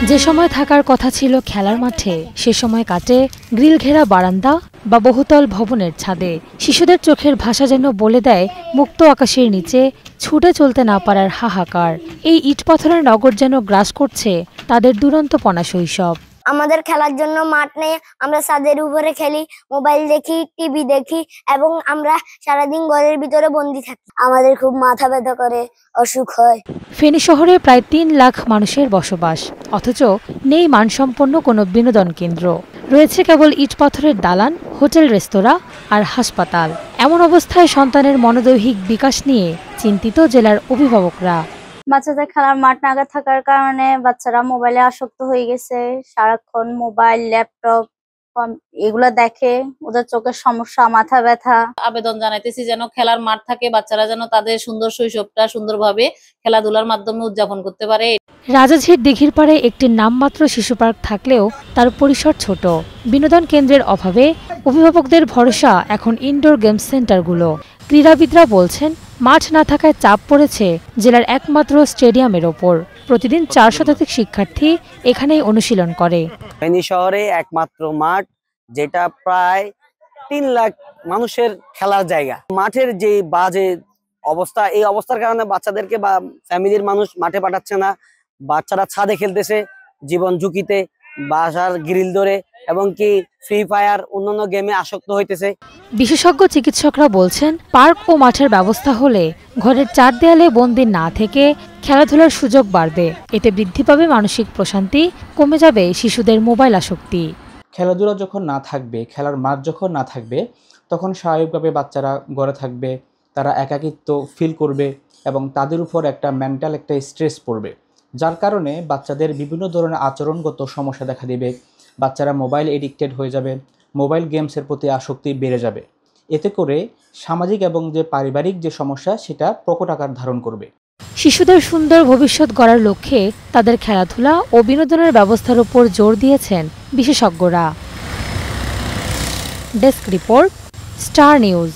যে সময় থাকার কথা ছিল খেলার মাঠে, সে সময় কাটে গ্রিল ঘেরা বারান্দা বা বহুতল ভবনের ছাদে। শিশুদের চোখের ভাষা যেন বলে দেয় মুক্ত আকাশের নিচে ছুটে চলতে না পারার হাহাকার। এই ইটপাথরের নগর যেন গ্রাস করছে তাদের দুরন্তপনা শৈশব। আমাদের খেলার জন্য মাঠ নেই, আমরা ছাদের উপরে খেলি, মোবাইল দেখি, টিভি দেখি এবং আমরা সারাদিন ঘরের ভিতরে বন্দি থাকি। আমাদের খুব মাথা ব্যথা করে, অসুখ হয়। ফেনী শহরে প্রায় ৩ লাখ মানুষের বসবাস, অথচ নেই মানসম্পন্ন কোনো বিনোদন কেন্দ্র। রয়েছে কেবল ইটপাথরের দালান, হোটেল, রেস্তোরাঁ আর হাসপাতাল। এমন অবস্থায় সন্তানের মনোদৈহিক বিকাশ নিয়ে চিন্তিত জেলার অভিভাবকরা। বাচ্চাদের খেলার মাঠ না থাকার কারণে বাচ্চারা মোবাইলে আসক্ত হয়ে গেছে। সারাক্ষণ মোবাইল, ল্যাপটপ এগুলা দেখে, ওদের চোখের সমস্যা, মাথা ব্যথা। আবেদন জানাইতেছি যেন খেলার মাঠ থাকে, বাচ্চারা যেন তাদের সুন্দর শৈশবটা সুন্দরভাবে খেলাধুলার মাধ্যমে উদযাপন করতে পারে। রাজাঝির দিঘির পাড়ে একটি নামমাত্র শিশু পার্ক থাকলেও তার পরিসর ছোট। বিনোদন কেন্দ্রের অভাবে অভিভাবকদের ভরসা এখন ইনডোর গেমস সেন্টারগুলো। ক্রীড়াবিদরা বলছেন মাঠ না থাকায় চাপ পড়েছে জেলার একমাত্র স্টেডিয়ামের ওপর। প্রতিদিন ৪ শতাধিক শিক্ষার্থী এখানেই অনুশীলন করে। ফেনী শহরে একমাত্র মাঠ যেটা প্রায় ৩ লাখ মানুষের খেলার জায়গা। মাঠের যে বাজে অবস্থা, এই অবস্থার কারণে বাচ্চাদেরকে বা ফ্যামিলির মানুষ মাঠে পাঠাচ্ছে না। বাচ্চারা ছাদে খেলতেছে জীবন ঝুঁকিতে, বাসার গ্রিল ধরে এবং কি ফ্রি ফায়ার অন্যান্য গেমে আসক্ত হইতেছে। বিশেষজ্ঞ চিকিৎসকরা বলছেন পার্ক ও মাঠের ব্যবস্থা হলে ঘরের ৪ দেয়ালে বন্দী না থেকে খেলাধুলার সুযোগ বাড়বে। এতে বৃদ্ধি পাবে মানসিক প্রশান্তি, কমে যাবে শিশুদের মোবাইল আসক্তি। খেলাধুলা যখন না থাকবে, খেলার মাঠ যখন না থাকবে, তখন স্বাভাবিকভাবে বাচ্চারা ঘরে থাকবে, তারা একাকিত্ব ফিল করবে এবং তাদের উপর একটা মেন্টাল একটা স্ট্রেস পড়বে, যার কারণে বাচ্চাদের বিভিন্ন ধরনের আচরণগত সমস্যা দেখা দেবে। বাচ্চারা মোবাইল এডিক্টেড হয়ে যাবে, মোবাইল গেমসের প্রতি আসক্তি বেড়ে যাবে। এতে করে সামাজিক এবং যে পারিবারিক যে সমস্যা সেটা প্রকট আকার ধারণ করবে। শিশুদের সুন্দর ভবিষ্যৎ গড়ার লক্ষ্যে তাদের খেলাধুলা ও বিনোদনের ব্যবস্থার উপর জোর দিয়েছেন বিশেষজ্ঞরা। Desk report, star news.